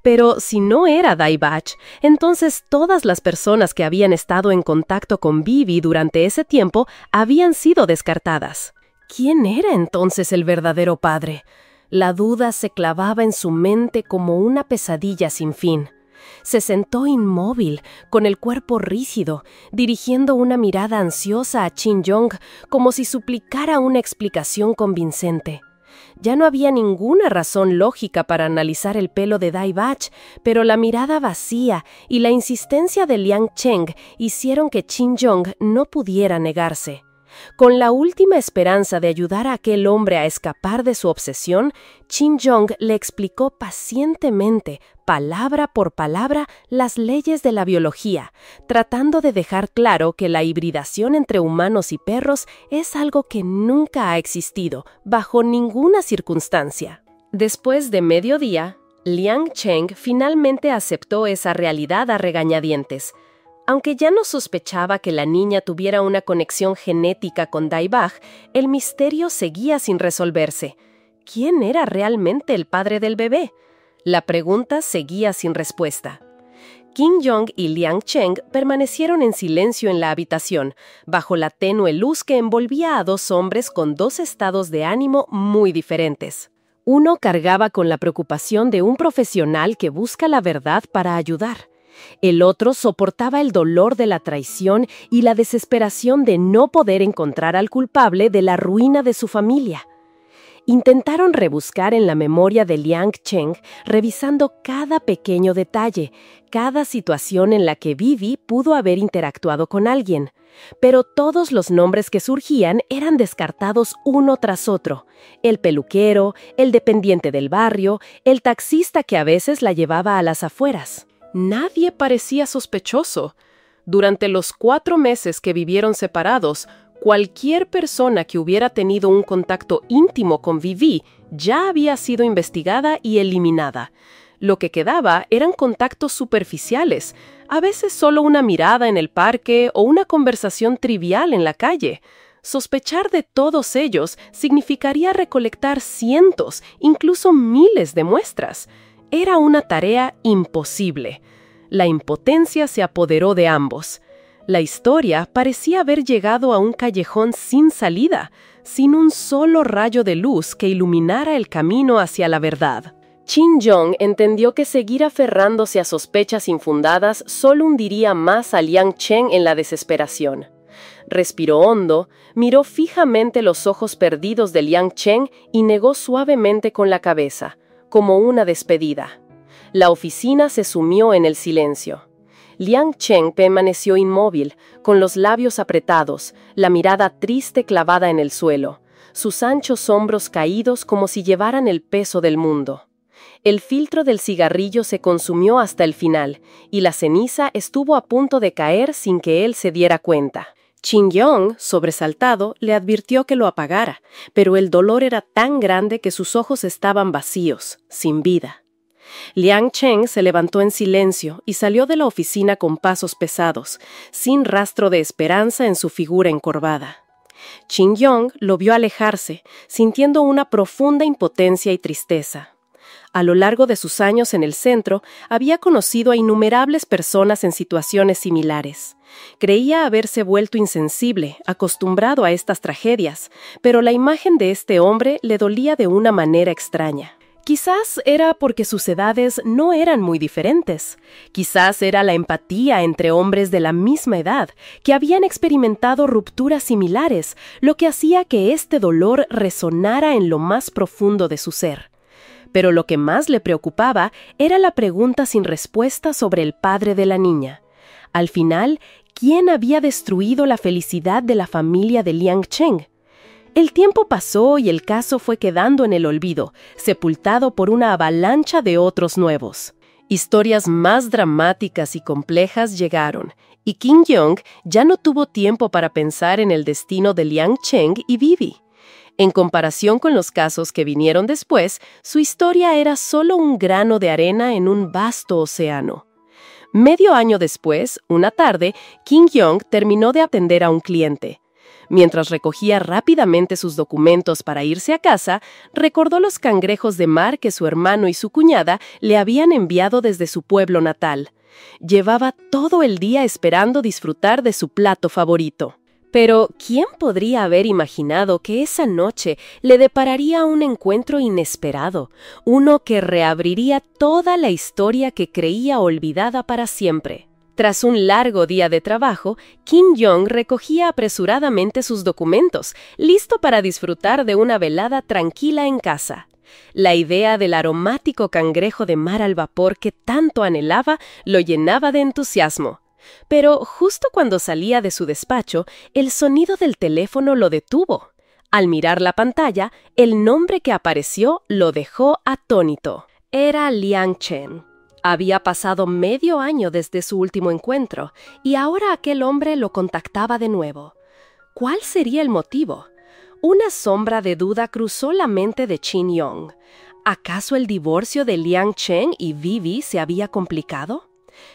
Pero si no era Dieback, entonces todas las personas que habían estado en contacto con Vivi durante ese tiempo habían sido descartadas. ¿Quién era entonces el verdadero padre? La duda se clavaba en su mente como una pesadilla sin fin. Se sentó inmóvil, con el cuerpo rígido, dirigiendo una mirada ansiosa a Qin Yong, como si suplicara una explicación convincente. Ya no había ninguna razón lógica para analizar el pelo de Dieback, pero la mirada vacía y la insistencia de Liang Cheng hicieron que Qin Yong no pudiera negarse. Con la última esperanza de ayudar a aquel hombre a escapar de su obsesión, Shin-yong le explicó pacientemente, palabra por palabra, las leyes de la biología, tratando de dejar claro que la hibridación entre humanos y perros es algo que nunca ha existido, bajo ninguna circunstancia. Después de mediodía, Liang Cheng finalmente aceptó esa realidad a regañadientes. Aunque ya no sospechaba que la niña tuviera una conexión genética con Daibaj, el misterio seguía sin resolverse. ¿Quién era realmente el padre del bebé? La pregunta seguía sin respuesta. Kim Jong y Liang Cheng permanecieron en silencio en la habitación, bajo la tenue luz que envolvía a dos hombres con dos estados de ánimo muy diferentes. Uno cargaba con la preocupación de un profesional que busca la verdad para ayudar. El otro soportaba el dolor de la traición y la desesperación de no poder encontrar al culpable de la ruina de su familia. Intentaron rebuscar en la memoria de Liang Cheng, revisando cada pequeño detalle, cada situación en la que Vivi pudo haber interactuado con alguien. Pero todos los nombres que surgían eran descartados uno tras otro. El peluquero, el dependiente del barrio, el taxista que a veces la llevaba a las afueras. Nadie parecía sospechoso. Durante los 4 meses que vivieron separados, cualquier persona que hubiera tenido un contacto íntimo con Vivi ya había sido investigada y eliminada. Lo que quedaba eran contactos superficiales, a veces solo una mirada en el parque o una conversación trivial en la calle. Sospechar de todos ellos significaría recolectar cientos, incluso miles de muestras. Era una tarea imposible. La impotencia se apoderó de ambos. La historia parecía haber llegado a un callejón sin salida, sin un solo rayo de luz que iluminara el camino hacia la verdad. Shin-yong entendió que seguir aferrándose a sospechas infundadas solo hundiría más a Liang Cheng en la desesperación. Respiró hondo, miró fijamente los ojos perdidos de Liang Cheng y negó suavemente con la cabeza, como una despedida. La oficina se sumió en el silencio. Liang Cheng permaneció inmóvil, con los labios apretados, la mirada triste clavada en el suelo, sus anchos hombros caídos como si llevaran el peso del mundo. El filtro del cigarrillo se consumió hasta el final, y la ceniza estuvo a punto de caer sin que él se diera cuenta. Shin-yong, sobresaltado, le advirtió que lo apagara, pero el dolor era tan grande que sus ojos estaban vacíos, sin vida. Liang Cheng se levantó en silencio y salió de la oficina con pasos pesados, sin rastro de esperanza en su figura encorvada. Shin-yong lo vio alejarse, sintiendo una profunda impotencia y tristeza. A lo largo de sus años en el centro, había conocido a innumerables personas en situaciones similares. Creía haberse vuelto insensible, acostumbrado a estas tragedias, pero la imagen de este hombre le dolía de una manera extraña. Quizás era porque sus edades no eran muy diferentes. Quizás era la empatía entre hombres de la misma edad, que habían experimentado rupturas similares, lo que hacía que este dolor resonara en lo más profundo de su ser. Pero lo que más le preocupaba era la pregunta sin respuesta sobre el padre de la niña. Al final, ¿quién había destruido la felicidad de la familia de Liang Cheng? El tiempo pasó y el caso fue quedando en el olvido, sepultado por una avalancha de otros nuevos. Historias más dramáticas y complejas llegaron, y Kim Jong ya no tuvo tiempo para pensar en el destino de Liang Cheng y Vivi. En comparación con los casos que vinieron después, su historia era solo un grano de arena en un vasto océano. Medio año después, una tarde, Kim Jong terminó de atender a un cliente. Mientras recogía rápidamente sus documentos para irse a casa, recordó los cangrejos de mar que su hermano y su cuñada le habían enviado desde su pueblo natal. Llevaba todo el día esperando disfrutar de su plato favorito. Pero, ¿quién podría haber imaginado que esa noche le depararía un encuentro inesperado, uno que reabriría toda la historia que creía olvidada para siempre? Tras un largo día de trabajo, Kim Jong recogía apresuradamente sus documentos, listo para disfrutar de una velada tranquila en casa. La idea del aromático cangrejo de mar al vapor que tanto anhelaba lo llenaba de entusiasmo. Pero justo cuando salía de su despacho, el sonido del teléfono lo detuvo. Al mirar la pantalla, el nombre que apareció lo dejó atónito. Era Liang Chen. Había pasado medio año desde su último encuentro, y ahora aquel hombre lo contactaba de nuevo. ¿Cuál sería el motivo? Una sombra de duda cruzó la mente de Qin Yong. ¿Acaso el divorcio de Liang Chen y Vivi se había complicado?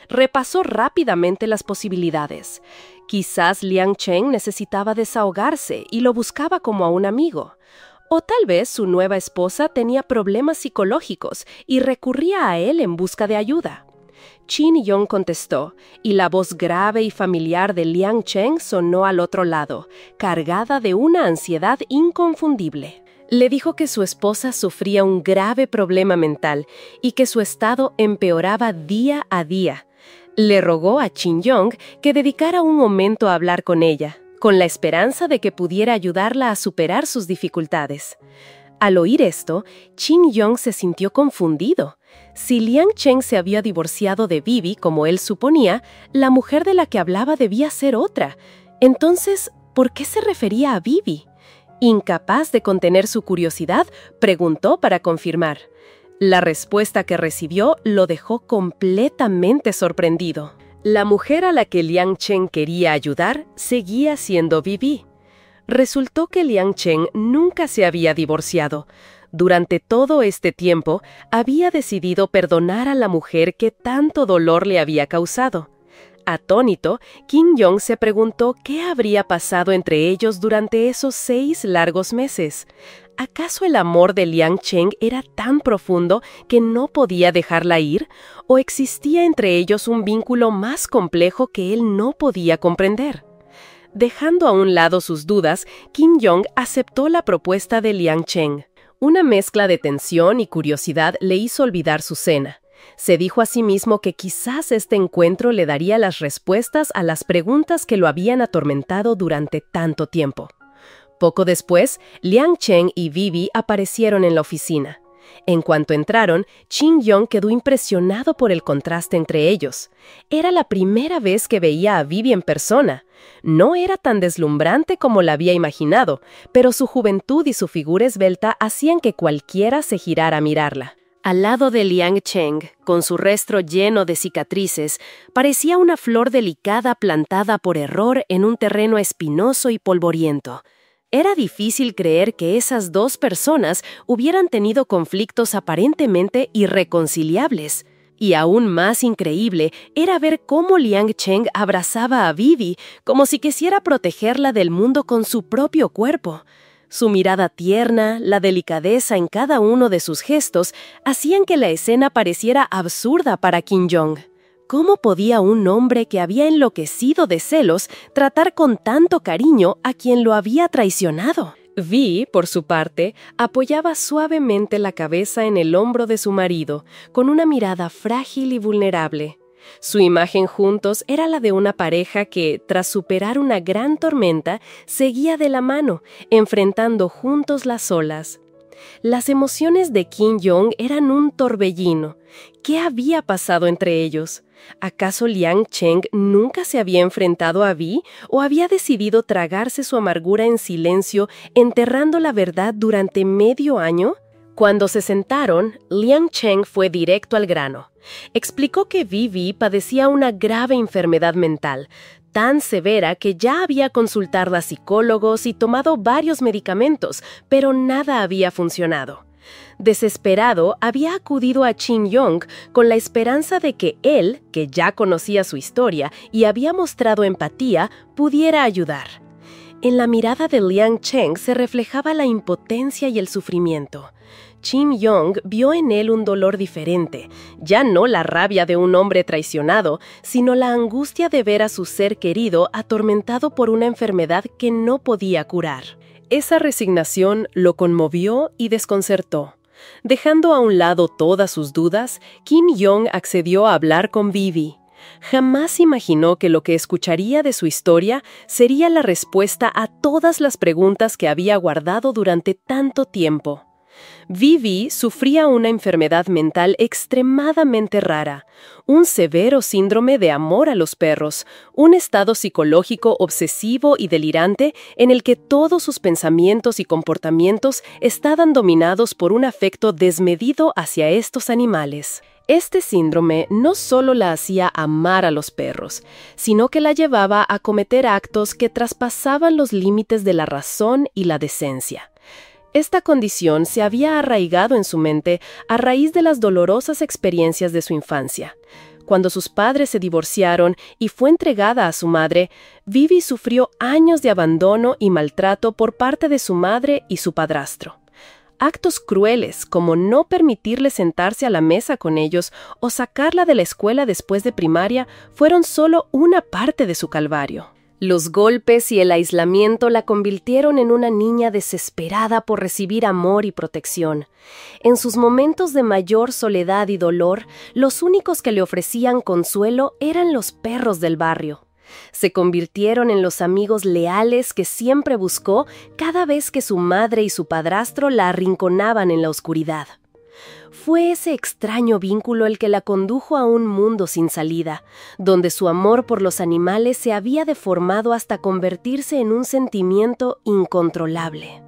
Repasó rápidamente las posibilidades. Quizás Liang Chen necesitaba desahogarse y lo buscaba como a un amigo. O tal vez su nueva esposa tenía problemas psicológicos y recurría a él en busca de ayuda. Qin Yong contestó, y la voz grave y familiar de Liang Chen sonó al otro lado, cargada de una ansiedad inconfundible. Le dijo que su esposa sufría un grave problema mental y que su estado empeoraba día a día. Le rogó a Qin Yong que dedicara un momento a hablar con ella, con la esperanza de que pudiera ayudarla a superar sus dificultades. Al oír esto, Qin Yong se sintió confundido. Si Liang Chen se había divorciado de Vivi, como él suponía, la mujer de la que hablaba debía ser otra. Entonces, ¿por qué se refería a Vivi? Incapaz de contener su curiosidad, preguntó para confirmar. La respuesta que recibió lo dejó completamente sorprendido. La mujer a la que Liang Chen quería ayudar seguía siendo Vivi. Resultó que Liang Chen nunca se había divorciado. Durante todo este tiempo, había decidido perdonar a la mujer que tanto dolor le había causado. Atónito, Qin Yong se preguntó qué habría pasado entre ellos durante esos 6 largos meses. ¿Acaso el amor de Liang Chen era tan profundo que no podía dejarla ir? ¿O existía entre ellos un vínculo más complejo que él no podía comprender? Dejando a un lado sus dudas, Qin Yong aceptó la propuesta de Liang Chen. Una mezcla de tensión y curiosidad le hizo olvidar su cena. Se dijo a sí mismo que quizás este encuentro le daría las respuestas a las preguntas que lo habían atormentado durante tanto tiempo. Poco después, Liang Chen y Vivi aparecieron en la oficina. En cuanto entraron, Qin Yong quedó impresionado por el contraste entre ellos. Era la primera vez que veía a Vivi en persona. No era tan deslumbrante como la había imaginado, pero su juventud y su figura esbelta hacían que cualquiera se girara a mirarla. Al lado de Liang Chen, con su rostro lleno de cicatrices, parecía una flor delicada plantada por error en un terreno espinoso y polvoriento. Era difícil creer que esas dos personas hubieran tenido conflictos aparentemente irreconciliables. Y aún más increíble era ver cómo Liang Chen abrazaba a Vivi como si quisiera protegerla del mundo con su propio cuerpo. Su mirada tierna, la delicadeza en cada uno de sus gestos, hacían que la escena pareciera absurda para Qin Yong. ¿Cómo podía un hombre que había enloquecido de celos tratar con tanto cariño a quien lo había traicionado? Vi, por su parte, apoyaba suavemente la cabeza en el hombro de su marido, con una mirada frágil y vulnerable. Su imagen juntos era la de una pareja que, tras superar una gran tormenta, seguía de la mano, enfrentando juntos las olas. Las emociones de Qin Yong eran un torbellino. ¿Qué había pasado entre ellos? ¿Acaso Liang Chen nunca se había enfrentado a Vi o había decidido tragarse su amargura en silencio, enterrando la verdad durante medio año? Cuando se sentaron, Liang Chen fue directo al grano. Explicó que Vivi padecía una grave enfermedad mental, tan severa que ya había consultado a psicólogos y tomado varios medicamentos, pero nada había funcionado. Desesperado, había acudido a Qin Yong con la esperanza de que él, que ya conocía su historia y había mostrado empatía, pudiera ayudar. En la mirada de Liang Chen se reflejaba la impotencia y el sufrimiento. Qin Yong vio en él un dolor diferente, ya no la rabia de un hombre traicionado, sino la angustia de ver a su ser querido atormentado por una enfermedad que no podía curar. Esa resignación lo conmovió y desconcertó. Dejando a un lado todas sus dudas, Qin Yong accedió a hablar con Vivi. Jamás imaginó que lo que escucharía de su historia sería la respuesta a todas las preguntas que había guardado durante tanto tiempo. Vivi sufría una enfermedad mental extremadamente rara, un severo síndrome de amor a los perros, un estado psicológico obsesivo y delirante en el que todos sus pensamientos y comportamientos estaban dominados por un afecto desmedido hacia estos animales. Este síndrome no solo la hacía amar a los perros, sino que la llevaba a cometer actos que traspasaban los límites de la razón y la decencia. Esta condición se había arraigado en su mente a raíz de las dolorosas experiencias de su infancia. Cuando sus padres se divorciaron y fue entregada a su madre, Vivi sufrió años de abandono y maltrato por parte de su madre y su padrastro. Actos crueles como no permitirle sentarse a la mesa con ellos o sacarla de la escuela después de primaria fueron solo una parte de su calvario. Los golpes y el aislamiento la convirtieron en una niña desesperada por recibir amor y protección. En sus momentos de mayor soledad y dolor, los únicos que le ofrecían consuelo eran los perros del barrio. Se convirtieron en los amigos leales que siempre buscó cada vez que su madre y su padrastro la arrinconaban en la oscuridad. Fue ese extraño vínculo el que la condujo a un mundo sin salida, donde su amor por los animales se había deformado hasta convertirse en un sentimiento incontrolable.